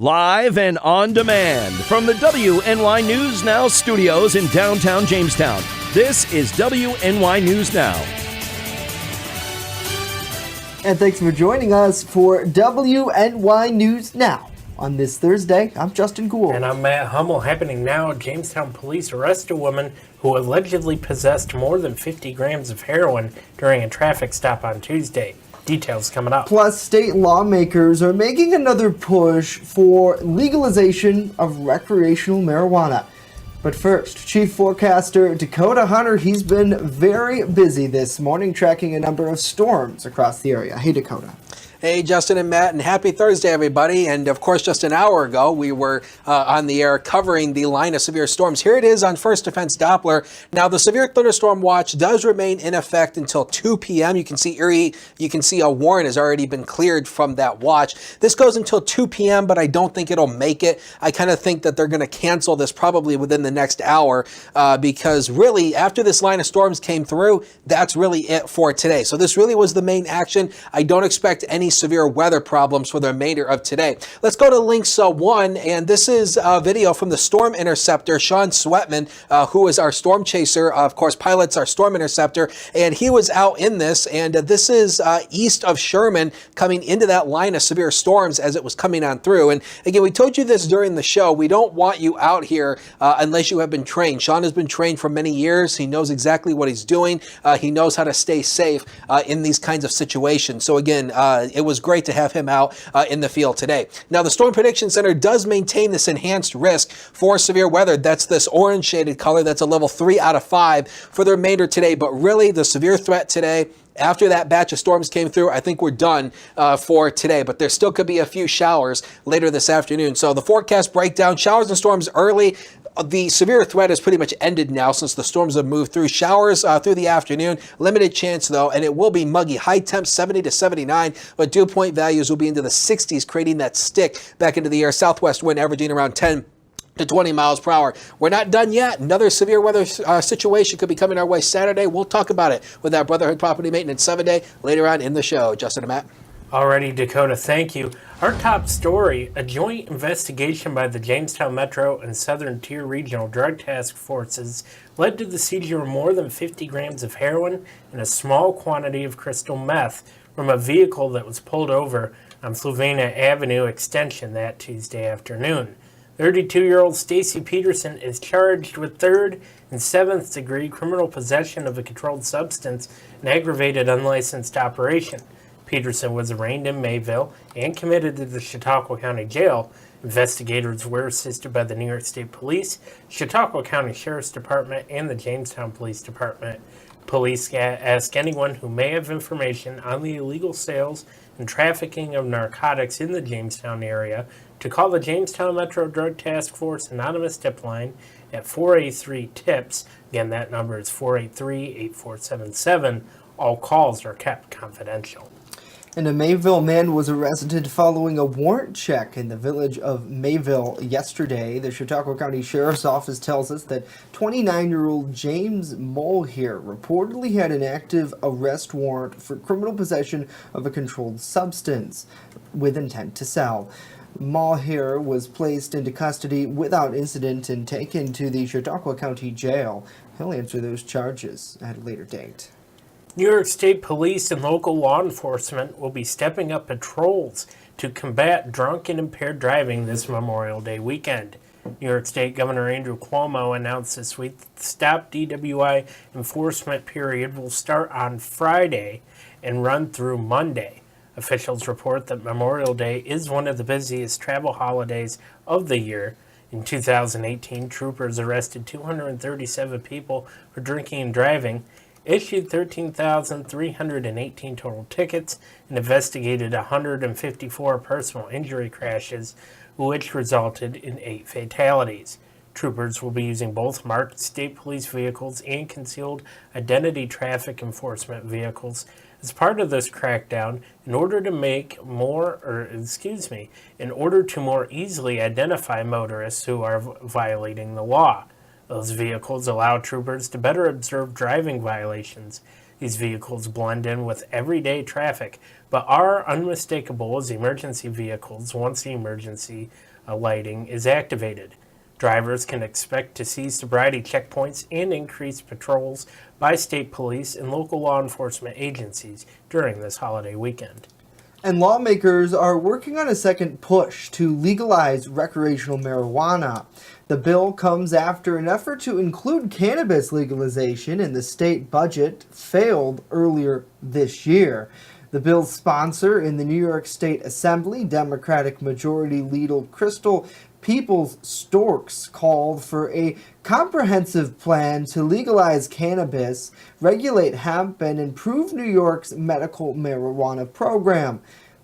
Live and on demand from the WNY News Now studios in downtown Jamestown. This is WNY News Now. And thanks for joining us for WNY News Now. On this Thursday, I'm Justin Gould. And I'm Matt Hummel. Happening now, Jamestown police arrest a woman who allegedly possessed more than 50 grams of heroin during a traffic stop on Tuesday. Details coming up. Plus, state lawmakers are making another push for legalization of recreational marijuana. But first, Chief Forecaster Dakota Hunter, he's been very busy this morning tracking a number of storms across the area. Hey, Dakota. Hey, Justin and Matt, and happy Thursday, everybody. And of course, just an hour ago, we were on the air covering the line of severe storms. Here it is on First Defense Doppler. Now, the severe thunderstorm watch does remain in effect until 2 p.m. You can see Erie, you can see a warrant has already been cleared from that watch. This goes until 2 p.m., but I don't think it'll make it. I kind of think that they're going to cancel this probably within the next hour because really, after this line of storms came through, that's really it for today. So this really was the main action. I don't expect any severe weather problems for the remainder of today. Let's go to Links 1, and this is a video from the storm interceptor, Sean Sweatman, who is our storm chaser, of course, pilots our storm interceptor, and he was out in this, and this is east of Sherman, coming into that line of severe storms as it was coming on through. And again, we told you this during the show, we don't want you out here unless you have been trained. Sean has been trained for many years. He knows exactly what he's doing. He knows how to stay safe in these kinds of situations. So again, it was great to have him out in the field today. Now, the Storm Prediction Center does maintain this enhanced risk for severe weather. That's this orange shaded color. That's a level 3 out of 5 for the remainder today. But really, the severe threat today, after that batch of storms came through, I think we're done for today, but there still could be a few showers later this afternoon. So the forecast breakdown, showers and storms early. The severe threat has pretty much ended now since the storms have moved through. Showers through the afternoon, limited chance though, and it will be muggy. High temps 70 to 79, but dew point values will be into the 60s, creating that stick back into the air. Southwest wind averaging around 10 to 20 miles per hour. We're not done yet. Another severe weather situation could be coming our way Saturday. We'll talk about it with our Brotherhood Property Maintenance 7-Day later on in the show. Justin and Matt. Alrighty, Dakota, thank you. Our top story, a joint investigation by the Jamestown Metro and Southern Tier Regional Drug Task Forces led to the seizure of more than 50 grams of heroin and a small quantity of crystal meth from a vehicle that was pulled over on Fluvanna Avenue Extension that Tuesday afternoon. 32-year-old Stacy Peterson is charged with 3rd and 7th degree criminal possession of a controlled substance and aggravated unlicensed operation. Peterson was arraigned in Mayville and committed to the Chautauqua County Jail. Investigators were assisted by the New York State Police, Chautauqua County Sheriff's Department, and the Jamestown Police Department. Police ask anyone who may have information on the illegal sales and trafficking of narcotics in the Jamestown area to call the Jamestown Metro Drug Task Force anonymous tip line at 483-TIPS. Again, that number is 483-8477. All calls are kept confidential. And a Mayville man was arrested following a warrant check in the village of Mayville yesterday. The Chautauqua County Sheriff's Office tells us that 29-year-old James Mulhere reportedly had an active arrest warrant for criminal possession of a controlled substance with intent to sell. Mulhere was placed into custody without incident and taken to the Chautauqua County Jail. He'll answer those charges at a later date. New York State Police and local law enforcement will be stepping up patrols to combat drunk and impaired driving this Memorial Day weekend. New York State Governor Andrew Cuomo announced this week that the Stop DWI enforcement period will start on Friday and run through Monday. Officials report that Memorial Day is one of the busiest travel holidays of the year. In 2018, troopers arrested 237 people for drinking and driving, issued 13,318 total tickets, and investigated 154 personal injury crashes, which resulted in 8 fatalities. Troopers will be using both marked state police vehicles and concealed identity traffic enforcement vehicles as part of this crackdown in order to more easily identify motorists who are violating the law. Those vehicles allow troopers to better observe driving violations. These vehicles blend in with everyday traffic, but are unmistakable as emergency vehicles once the emergency lighting is activated. Drivers can expect to see sobriety checkpoints and increase patrols by state police and local law enforcement agencies during this holiday weekend. And lawmakers are working on a second push to legalize recreational marijuana. The bill comes after an effort to include cannabis legalization in the state budget failed earlier this year. The bill's sponsor in the New York State Assembly, Democratic Majority Leader Crystal Peoples Storks, called for a comprehensive plan to legalize cannabis, regulate hemp, and improve New York's medical marijuana program.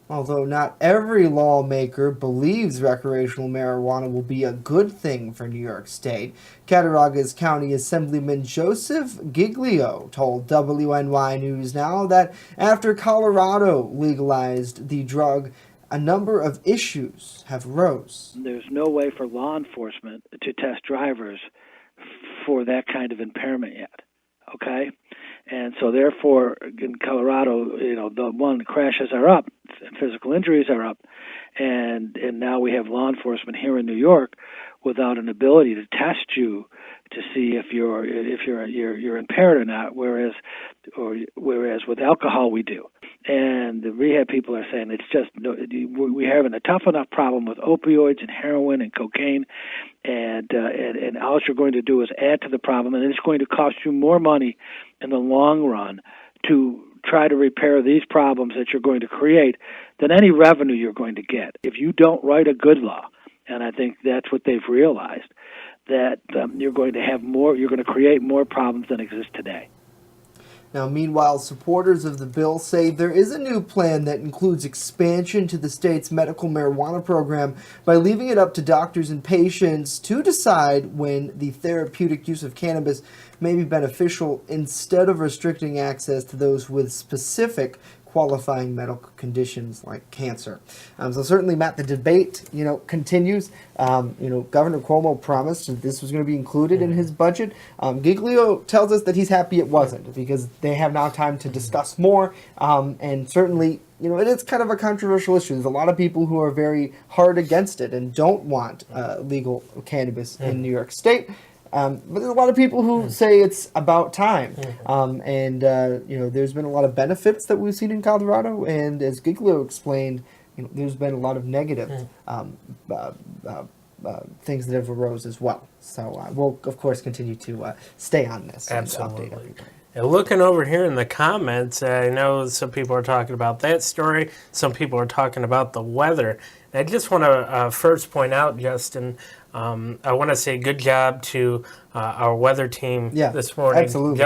Although not every lawmaker believes recreational marijuana will be a good thing for New York State, Cattaraugus County Assemblyman Joseph Giglio told WNY News Now that after Colorado legalized the drug, a number of issues have rose. There's no way for law enforcement to test drivers for that kind of impairment yet, okay? And so therefore, in Colorado, the crashes are up, physical injuries are up, and now we have law enforcement here in New York without an ability to test you to see if you're impaired or not, whereas with alcohol we do. And the rehab people are saying it's just we're having a tough enough problem with opioids and heroin and cocaine, and all you're going to do is add to the problem, and it's going to cost you more money in the long run to try to repair these problems that you're going to create than any revenue you're going to get if you don't write a good law. And I think that's what they've realized, that you're going to create more problems than exist today. Now, meanwhile, supporters of the bill say there is a new plan that includes expansion to the state's medical marijuana program by leaving it up to doctors and patients to decide when the therapeutic use of cannabis may be beneficial instead of restricting access to those with specific qualifying medical conditions like cancer. So certainly, Matt, the debate, continues. Governor Cuomo promised that this was going to be included in his budget. Giglio tells us that he's happy it wasn't because they have now time to discuss more. And certainly, it is kind of a controversial issue. There's a lot of people who are very hard against it and don't want legal cannabis in New York State. But there's a lot of people who say it's about time. There's been a lot of benefits that we've seen in Colorado, and as Giglio explained, there's been a lot of negative things that have arose as well. So we'll, of course, continue to stay on this and update everybody. And looking over here in the comments, I know some people are talking about that story. Some people are talking about the weather. And I just want to first point out, Justin, I want to say good job to our weather team this morning. Absolutely.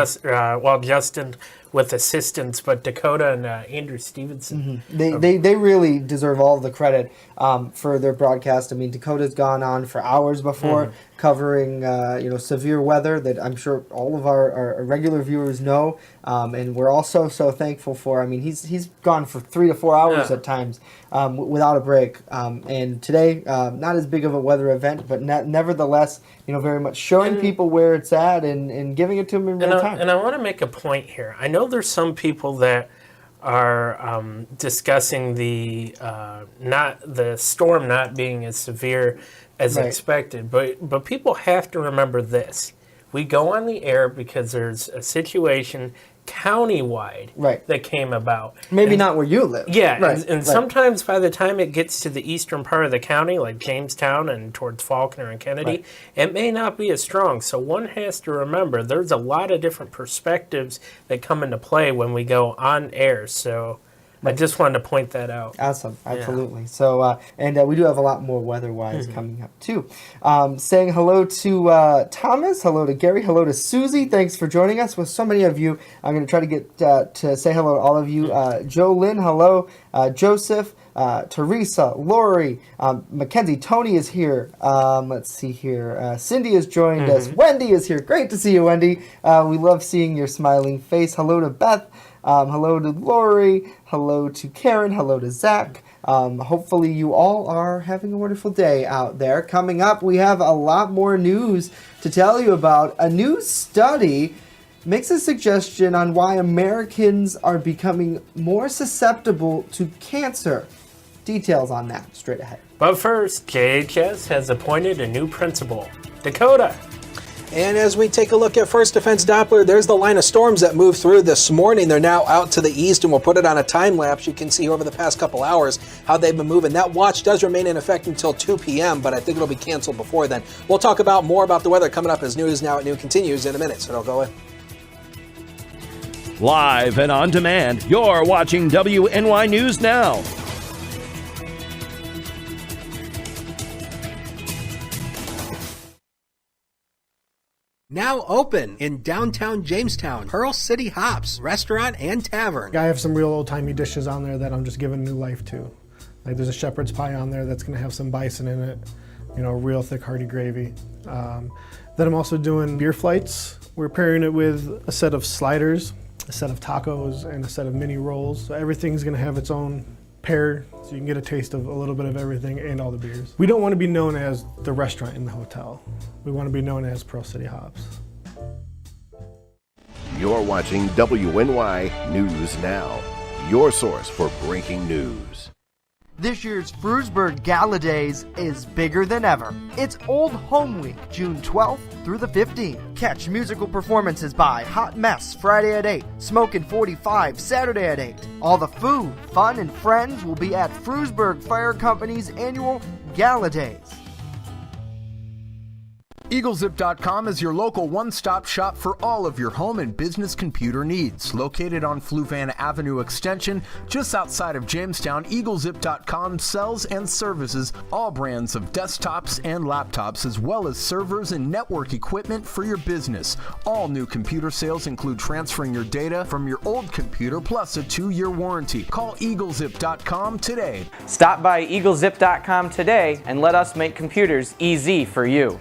Justin with assistance, but Dakota and Andrew Stevenson. Mm-hmm. They really deserve all the credit for their broadcast. I mean, Dakota's gone on for hours before covering severe weather that I'm sure all of our regular viewers know, and we're also so thankful for. I mean, he's gone for 3 to 4 hours at times without a break. And today, not as big of a weather event, but nevertheless, very much showing people where it's at and giving it to them in real time. And I want to make a point here. I know there's some people that are discussing the storm not being as severe as expected, but people have to remember this: we go on the air because there's a situation countywide that came about. Maybe not where you live. Yeah, and sometimes by the time it gets to the eastern part of the county, like Jamestown and towards Faulkner and Kennedy, it may not be as strong. So one has to remember there's a lot of different perspectives that come into play when we go on air. So I just wanted to point that out. Awesome. Absolutely. Yeah. So, we do have a lot more weather-wise coming up, too. Saying hello to Thomas, hello to Gary, hello to Susie. Thanks for joining us. With so many of you, I'm going to try to get to say hello to all of you. Joe Lynn, hello. Joseph, Teresa, Lori, Mackenzie, Tony is here. Let's see here. Cindy has joined us. Wendy is here. Great to see you, Wendy. We love seeing your smiling face. Hello to Beth. Hello to Lori, hello to Karen, hello to Zach. Hopefully you all are having a wonderful day out there. Coming up, we have a lot more news to tell you about. A new study makes a suggestion on why Americans are becoming more susceptible to cancer. Details on that straight ahead. But first, JHS has appointed a new principal, Dakota. And as we take a look at First Defense Doppler, there's the line of storms that moved through this morning. They're now out to the east, and we'll put it on a time lapse. You can see over the past couple hours how they've been moving. That watch does remain in effect until 2 p.m., but I think it'll be canceled before then. We'll talk about more about the weather coming up as News Now at Noon continues in a minute, so don't go away. Live and on demand, you're watching WNY News Now. Now open in downtown Jamestown, Pearl City Hops Restaurant and Tavern. I have some real old-timey dishes on there that I'm just giving new life to. Like there's a shepherd's pie on there that's going to have some bison in it, real thick hearty gravy. Then I'm also doing beer flights. We're pairing it with a set of sliders, a set of tacos, and a set of mini rolls. So everything's going to have its own pair, so you can get a taste of a little bit of everything and all the beers. We don't want to be known as the restaurant in the hotel. We want to be known as Pearl City Hops. You're watching WNY News Now, your source for breaking news. This year's Frewsburg Gala Days is bigger than ever. It's Old Home Week, June 12th through the 15th. Catch musical performances by Hot Mess Friday at 8, Smokin' 45 Saturday at 8. All the food, fun, and friends will be at Frewsburg Fire Company's annual Gala Days. EagleZip.com is your local one-stop shop for all of your home and business computer needs. Located on Fluvan Avenue Extension, just outside of Jamestown, EagleZip.com sells and services all brands of desktops and laptops, as well as servers and network equipment for your business. All new computer sales include transferring your data from your old computer plus a 2-year warranty. Call EagleZip.com today. Stop by EagleZip.com today and let us make computers easy for you.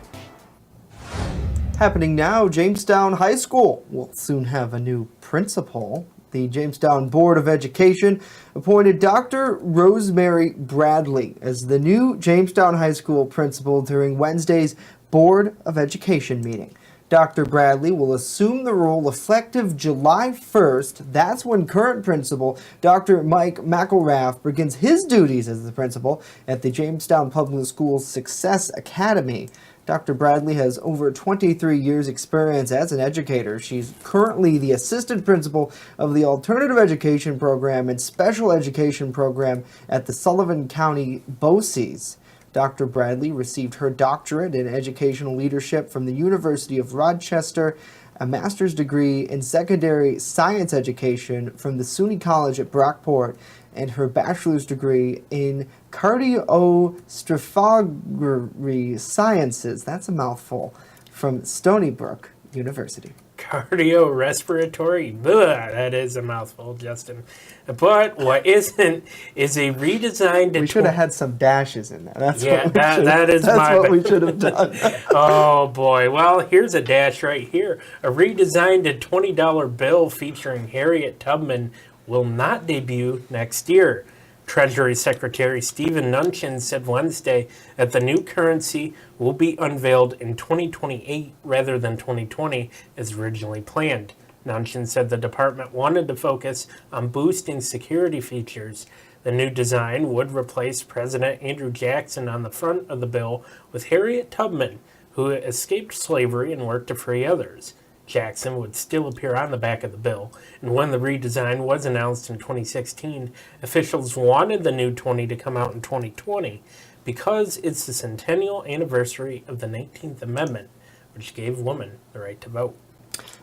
Happening now, Jamestown High School will soon have a new principal. The Jamestown Board of Education appointed Dr. Rosemary Bradley as the new Jamestown High School principal during Wednesday's Board of Education meeting. Dr. Bradley will assume the role effective July 1st. That's when current principal Dr. Mike McElrath begins his duties as the principal at the Jamestown Public Schools Success Academy. Dr. Bradley has over 23 years' experience as an educator. She's currently the assistant principal of the Alternative Education Program and Special Education Program at the Sullivan County BOCES. Dr. Bradley received her doctorate in educational leadership from the University of Rochester, a master's degree in secondary science education from the SUNY College at Brockport, and her bachelor's degree in cardiostrophagy sciences, that's a mouthful, from Stony Brook University. Cardiorespiratory, that is a mouthful, Justin. But what isn't is a redesigned... We should have had some dashes in there. That's what we should have done. Oh boy, well here's a dash right here. A redesigned $20 bill featuring Harriet Tubman will not debut next year. Treasury Secretary Stephen Mnuchin said Wednesday that the new currency will be unveiled in 2028 rather than 2020 as originally planned. Mnuchin said the department wanted to focus on boosting security features. The new design would replace President Andrew Jackson on the front of the bill with Harriet Tubman, who escaped slavery and worked to free others. Jackson would still appear on the back of the bill, and when the redesign was announced in 2016, officials wanted the new 20 to come out in 2020 because it's the centennial anniversary of the 19th Amendment, which gave women the right to vote.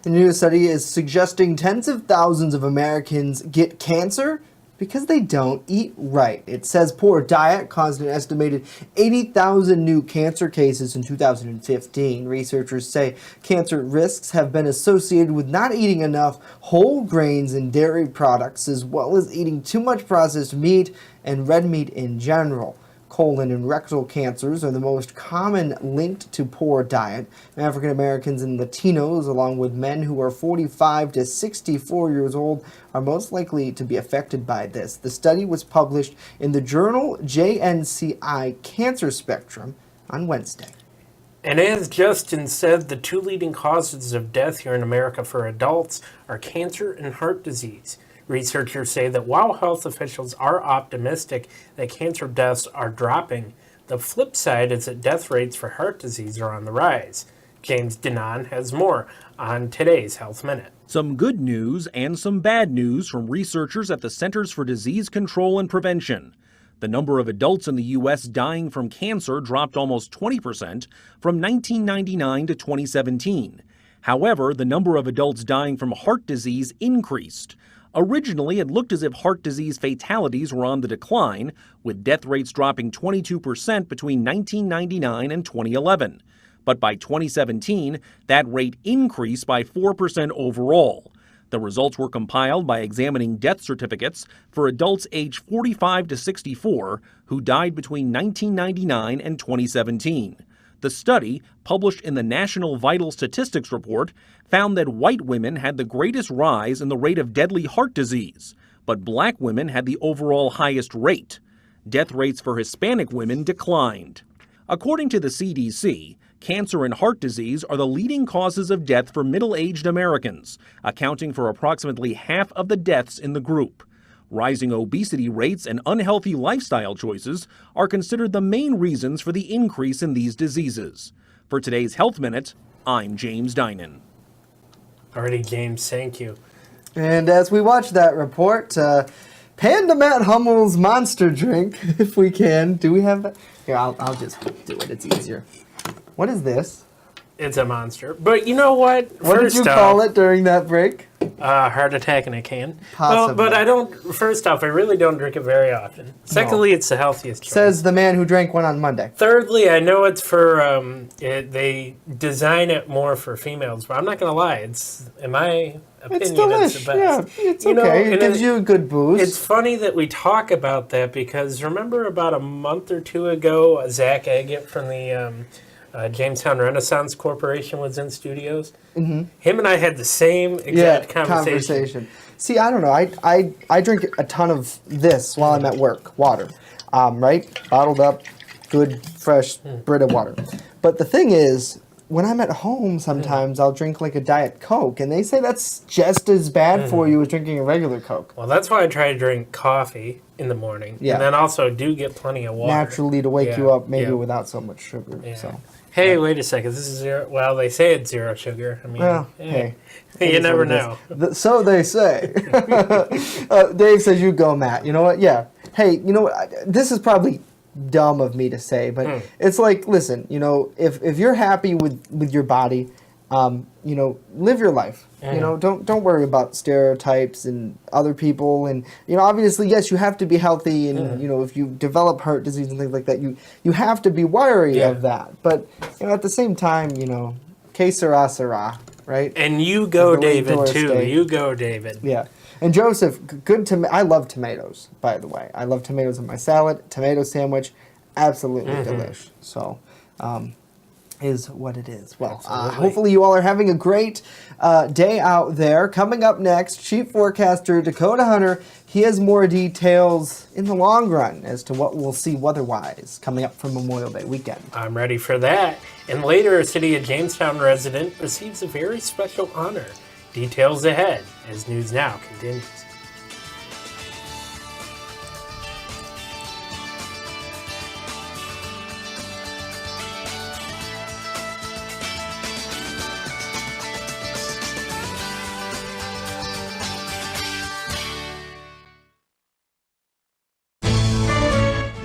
The new study is suggesting tens of thousands of Americans get cancer because they don't eat right. It says poor diet caused an estimated 80,000 new cancer cases in 2015. Researchers say cancer risks have been associated with not eating enough whole grains and dairy products, as well as eating too much processed meat and red meat in general. Colon and rectal cancers are the most common linked to poor diet. African Americans and Latinos, along with men who are 45 to 64 years old, are most likely to be affected by this. The study was published in the journal JNCI Cancer Spectrum on Wednesday. And as Justin said, the two leading causes of death here in America for adults are cancer and heart disease. Researchers say that while health officials are optimistic that cancer deaths are dropping, the flip side is that death rates for heart disease are on the rise. James Denon has more on today's Health Minute. Some good news and some bad news from researchers at the Centers for Disease Control and Prevention. The number of adults in the U.S. dying from cancer dropped almost 20% from 1999 to 2017. However, the number of adults dying from heart disease increased. Originally, it looked as if heart disease fatalities were on the decline, with death rates dropping 22% between 1999 and 2011. But by 2017, that rate increased by 4% overall. The results were compiled by examining death certificates for adults aged 45 to 64 who died between 1999 and 2017. The study, published in the National Vital Statistics Report, found that white women had the greatest rise in the rate of deadly heart disease, but black women had the overall highest rate. Death rates for Hispanic women declined. According to the CDC, cancer and heart disease are the leading causes of death for middle-aged Americans, accounting for approximately half of the deaths in the group. Rising obesity rates and unhealthy lifestyle choices are considered the main reasons for the increase in these diseases. For today's Health Minute, I'm James Dinan. Alrighty, James, thank you. And as we watch that report, Panda Matt Hummel's monster drink, if we can. Do we have that? Here, I'll just do it. It's easier. What is this? It's a monster. But you know what? What did you call it during that break? Heart attack in a can. Possibly. Well, but I don't, first off, I really don't drink it very often. Secondly, it's the healthiest choice. Says the man who drank one on Monday. Thirdly, I know it's for, they design it more for females, but I'm not going to lie, it's, in my opinion, It's delish. it's the best. Yeah, it's okay. It gives you a good boost. It's funny that we talk about that because remember about a month or two ago, Zach Agate from the Jamestown Renaissance Corporation was in studios. Mm-hmm. Him and I had the same exact conversation. See, I don't know. I drink a ton of this while I'm at work. Water, right? Bottled up, good, fresh Brita water. But the thing is, when I'm at home, sometimes I'll drink like a Diet Coke, and they say that's just as bad for you as drinking a regular Coke. Well, that's why I try to drink coffee in the morning, and then also do get plenty of water. Naturally to wake you up, maybe without so much sugar. Yeah. So. Hey, wait a second. This is zero. Well, they say it's zero sugar. I mean, well, hey, you never know. So they say. Dave says, "You go, Matt." You know what? Yeah. Hey, you know what? This is probably dumb of me to say, but it's like, listen, you know, if you're happy with your body, you know, live your life. You know, don't worry about stereotypes and other people. And, you know, obviously, yes, you have to be healthy. And, you know, if you develop heart disease and things like that, you have to be wary of that. But, you know, at the same time, you know, que sera, sera, right? And you go, David, too. You go, David. Yeah. And Joseph, I love tomatoes, by the way. I love tomatoes in my salad. Tomato sandwich, absolutely delish. So, is what it is. Well, hopefully you all are having a great day out there. Coming up next, Chief Forecaster Dakota Hunter. He has more details in the long run as to what we'll see weather-wise coming up for Memorial Day weekend. I'm ready for that. And later, a City of Jamestown resident receives a very special honor. Details ahead as News Now continues.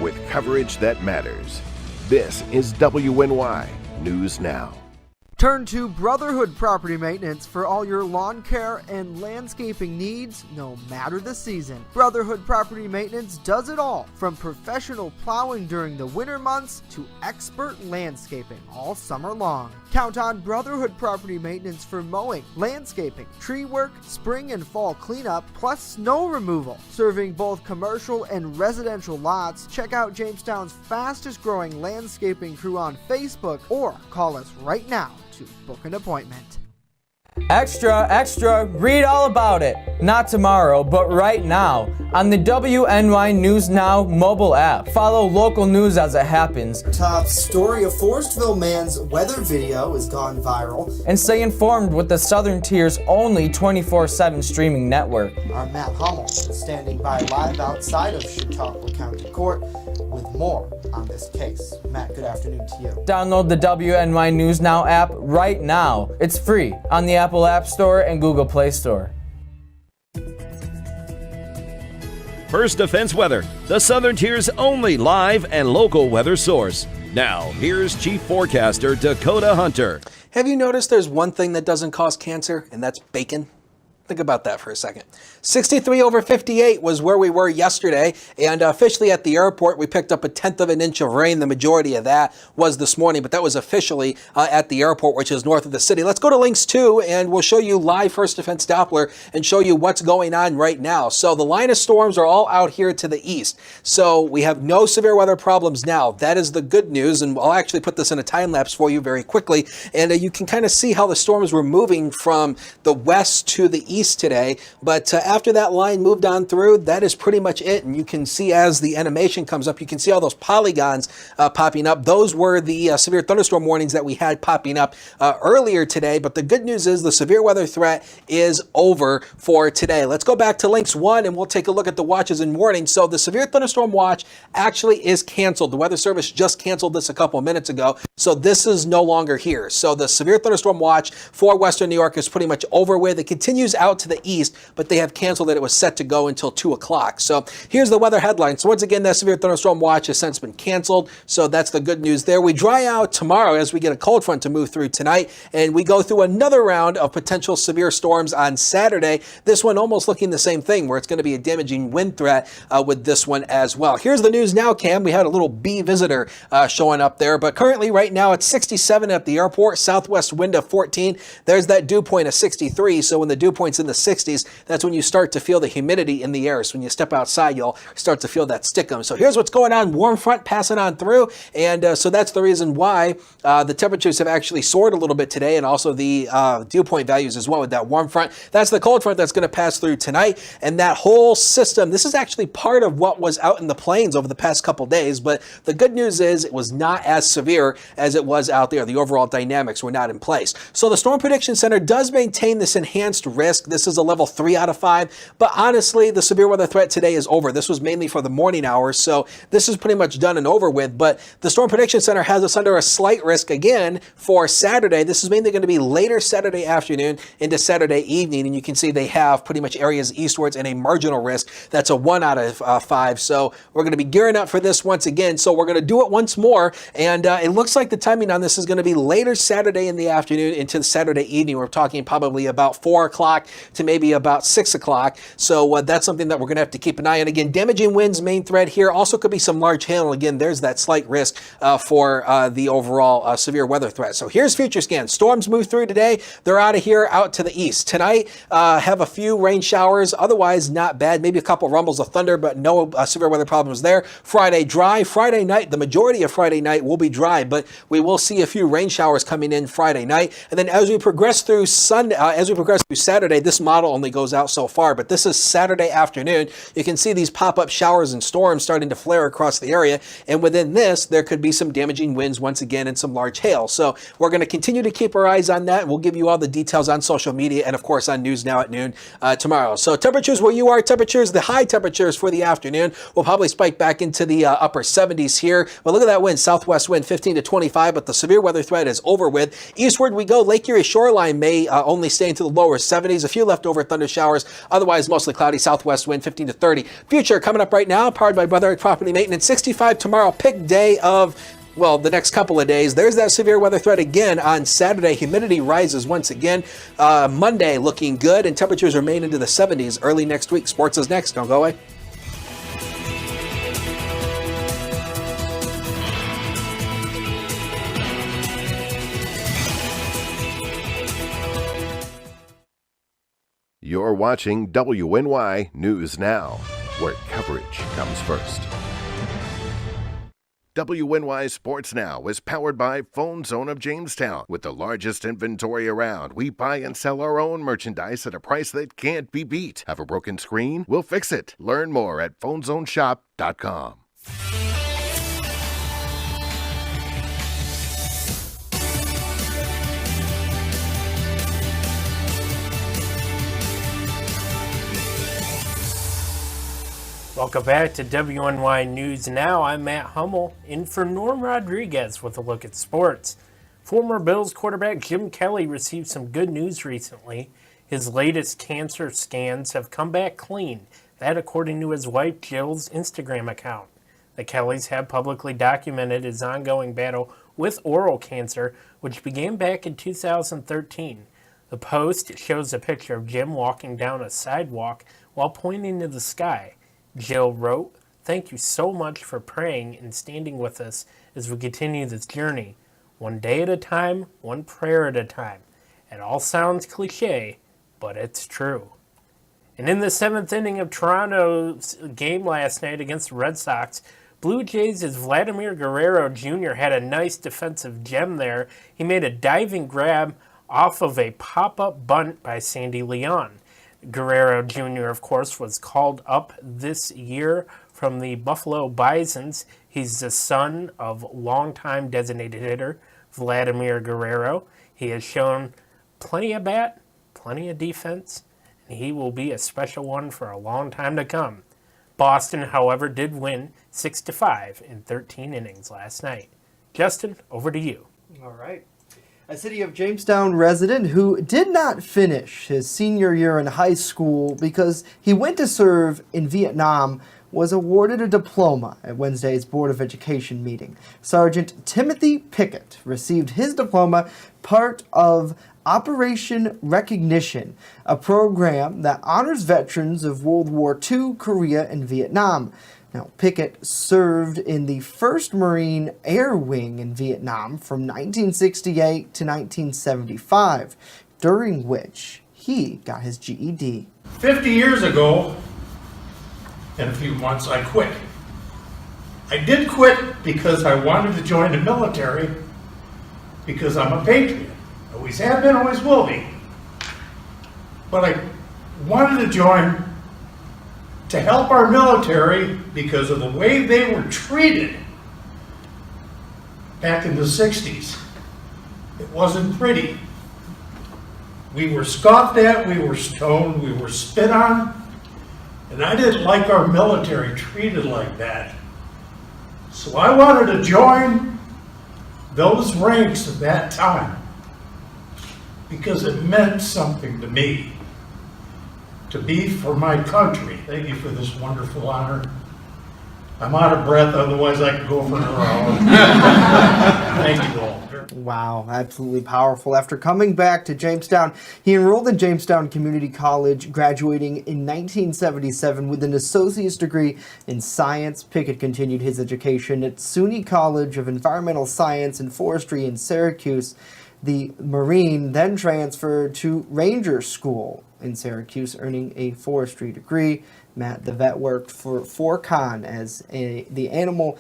With coverage that matters, this is WNY News Now. Turn to Brotherhood Property Maintenance for all your lawn care and landscaping needs, no matter the season. Brotherhood Property Maintenance does it all, from professional plowing during the winter months to expert landscaping all summer long. Count on Brotherhood Property Maintenance for mowing, landscaping, tree work, spring and fall cleanup, plus snow removal. Serving both commercial and residential lots, check out Jamestown's fastest growing landscaping crew on Facebook or call us right now to book an appointment. Extra, extra, read all about it. Not tomorrow, but right now on the WNY News Now mobile app. Follow local news as it happens. Top story, a Forestville man's weather video has gone viral. And stay informed with the Southern Tier's only 24/7 streaming network. Our Matt Hummel is standing by live outside of Chautauqua County Court with more on this case. Matt, good afternoon to you. Download the WNY News Now app right now. It's free on the Apple App Store and Google Play Store. First Defense Weather, the Southern Tier's only live and local weather source. Now, here's Chief Forecaster Dakota Hunter. Have you noticed there's one thing that doesn't cause cancer, and that's bacon? Think about that for a second. 63 over 58 was where we were yesterday, and officially at the airport, we picked up 1/10 of an inch of rain. The majority of that was this morning, but that was officially at the airport, which is north of the city. Let's go to Links 2, and we'll show you live First Defense Doppler and show you what's going on right now. So the line of storms are all out here to the east. So we have no severe weather problems now. That is the good news, and I'll actually put this in a time lapse for you very quickly, and you can kind of see how the storms were moving from the west to the east today. But after that line moved on through, that is pretty much it. And you can see as the animation comes up, you can see all those polygons popping up. Those were the severe thunderstorm warnings that we had popping up earlier today. But the good news is the severe weather threat is over for today. Let's go back to Links 1 and we'll take a look at the watches and warnings. So the severe thunderstorm watch actually is canceled. The Weather Service just canceled this a couple of minutes ago. So this is no longer here. So the severe thunderstorm watch for Western New York is pretty much over with. It continues out to the east, but they have canceled it. It was set to go until 2 o'clock. So here's the weather headline. So once again, that severe thunderstorm watch has since been canceled. So that's the good news there. We dry out tomorrow as we get a cold front to move through tonight, and we go through another round of potential severe storms on Saturday. This one almost looking the same thing, where it's going to be a damaging wind threat with this one as well. Here's the news now, Cam. We had a little bee visitor showing up there, but currently right now it's 67 at the airport, southwest wind of 14. There's that dew point of 63. So when the dew point's in the 60s, that's when you start to feel the humidity in the air. So when you step outside, you'll start to feel that stickum. So here's what's going on. Warm front passing on through. And so that's the reason why the temperatures have actually soared a little bit today, and also the dew point values as well with that warm front. That's the cold front that's going to pass through tonight. And that whole system, this is actually part of what was out in the plains over the past couple days. But the good news is it was not as severe as it was out there. The overall dynamics were not in place. So the Storm Prediction Center does maintain this enhanced risk. This is a level 3 out of 5. But honestly, the severe weather threat today is over. This was mainly for the morning hours, so this is pretty much done and over with. But the Storm Prediction Center has us under a slight risk again for Saturday. This is mainly going to be later Saturday afternoon into Saturday evening, and you can see they have pretty much areas eastwards and a marginal risk. That's a 1 out of 5. So we're going to be gearing up for this once again. So we're going to do it once more, and it looks like the timing on this is going to be later Saturday in the afternoon into Saturday evening. We're talking probably about 4 o'clock to maybe about 6 o'clock. So that's something that we're going to have to keep an eye on. Again, damaging winds, main threat here. Also could be some large hail. Again, there's that slight risk for the overall severe weather threat. So here's future scan. Storms move through today. They're out of here, out to the east. Tonight, have a few rain showers. Otherwise, not bad. Maybe a couple rumbles of thunder, but no severe weather problems there. Friday, dry. Friday night, the majority of Friday night will be dry, but we will see a few rain showers coming in Friday night. And then as we progress through Sunday, as we progress through Saturday, this model only goes out so far, but this is Saturday afternoon. You can see these pop-up showers and storms starting to flare across the area, and within this, there could be some damaging winds once again and some large hail. So we're going to continue to keep our eyes on that, and we'll give you all the details on social media and, of course, on News Now at noon tomorrow. So temperatures where you are, temperatures, the high temperatures for the afternoon will probably spike back into the upper 70s here. But look at that wind, southwest wind 15 to 25, but the severe weather threat is over with. Eastward we go. Lake Erie shoreline may only stay into the lower 70s. A few leftover thunder showers. Otherwise, mostly cloudy, southwest wind 15 to 30. Future coming up right now, powered by Brotherhood Property Maintenance. 65 tomorrow, pick day of, well, the next couple of days. There's that severe weather threat again on Saturday. Humidity rises once again. Monday looking good, and temperatures remain into the 70s early next week. Sports is next. Don't go away. You're watching WNY News Now, where coverage comes first. WNY Sports Now is powered by Phone Zone of Jamestown. With the largest inventory around, we buy and sell our own merchandise at a price that can't be beat. Have a broken screen? We'll fix it. Learn more at phonezoneshop.com. Welcome back to WNY News Now. I'm Matt Hummel, in for Norm Rodriguez with a look at sports. Former Bills quarterback Jim Kelly received some good news recently. His latest cancer scans have come back clean, that according to his wife Jill's Instagram account. The Kellys have publicly documented his ongoing battle with oral cancer, which began back in 2013. The post shows a picture of Jim walking down a sidewalk while pointing to the sky. Jill wrote, "Thank you so much for praying and standing with us as we continue this journey. One day at a time, one prayer at a time. It all sounds cliche, but it's true." And in the 7th inning of Toronto's game last night against the Red Sox, Blue Jays' Vladimir Guerrero Jr. had a nice defensive gem there. He made a diving grab off of a pop-up bunt by Sandy Leon. Guerrero Jr., of course, was called up this year from the Buffalo Bisons. He's the son of longtime designated hitter Vladimir Guerrero. He has shown plenty of bat, plenty of defense, and he will be a special one for a long time to come. Boston, however, did win 6-5 in 13 innings last night. Justin, over to you. All right. A City of Jamestown resident who did not finish his senior year in high school because he went to serve in Vietnam was awarded a diploma at Wednesday's Board of Education meeting. Sergeant Timothy Pickett received his diploma, part of Operation Recognition, a program that honors veterans of World War II, Korea, and Vietnam. Now, Pickett served in the 1st Marine Air Wing in Vietnam from 1968 to 1975, during which he got his GED. 50 years ago, in a few months, I quit. I did quit because I wanted to join the military because I'm a patriot. Always have been, always will be. But I wanted to join to help our military because of the way they were treated back in the 60s. It wasn't pretty. We were scoffed at, we were stoned, we were spit on, and I didn't like our military treated like that. So I wanted to join those ranks at that time because it meant something to me. To be for my country. Thank you for this wonderful honor. I'm out of breath, otherwise I could go for another hour. Thank you all. Wow, absolutely powerful. After coming back to Jamestown, he enrolled in Jamestown Community College, graduating in 1977 with an associate's degree in science. Pickett continued his education at SUNY College of Environmental Science and Forestry in Syracuse. The Marine then transferred to Ranger School in Syracuse, earning a forestry degree. Matt, the vet, worked for Con as an animal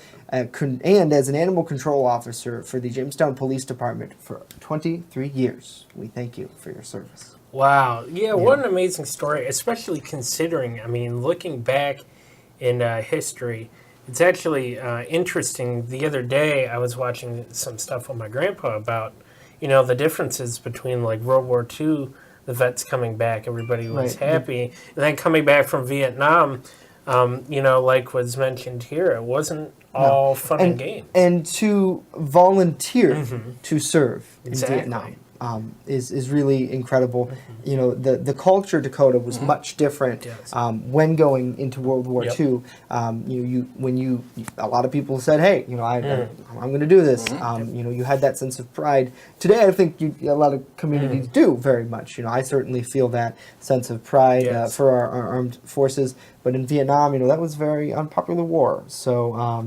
control officer for the Jamestown Police Department for 23 years. We thank you for your service. Wow. Yeah, what an amazing story, especially considering, looking back in history, it's actually interesting. The other day, I was watching some stuff with my grandpa about, the differences between like World War II, the vets coming back, everybody was happy. And then coming back from Vietnam, like was mentioned here, it wasn't all fun and games. And to volunteer to serve in Vietnam is really incredible. The culture, Dakota, was much different when going into World War II. A lot of people said, "Hey, I'm going to do this." You had that sense of pride. Today, I think a lot of communities do very much. I certainly feel that sense of pride for our armed forces. But in Vietnam, that was a very unpopular war. So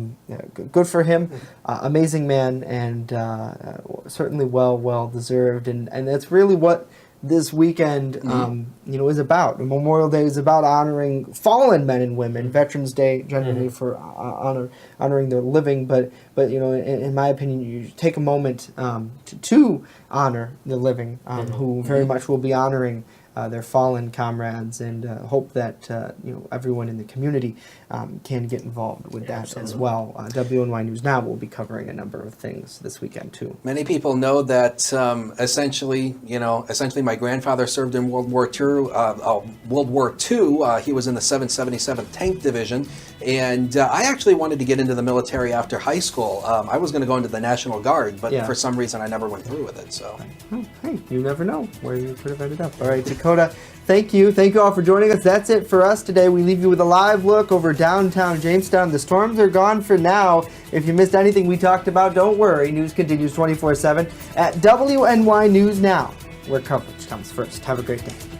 good for him. Amazing man, and certainly well deserved. And that's really what this weekend, is about. Memorial Day is about honoring fallen men and women. Veterans Day generally for honoring their living, but in my opinion, you take a moment to honor the living, who very much will be honoring their fallen comrades, and hope that everyone in the community can get involved with that as well. WNY News Now will be covering a number of things this weekend too. Many people know that essentially my grandfather served in World War II. He was in the 777th Tank Division, and I actually wanted to get into the military after high school. I was going to go into the National Guard, but for some reason I never went through with it. So, hey, you never know where you could have ended up. All right, Dakota, thank you all for joining us. That's it for us today. We leave you with a live look over downtown Jamestown. The storms are gone for now. If you missed anything we talked about, don't worry. News continues 24/7 at WNY News Now, where coverage comes first. Have a great day.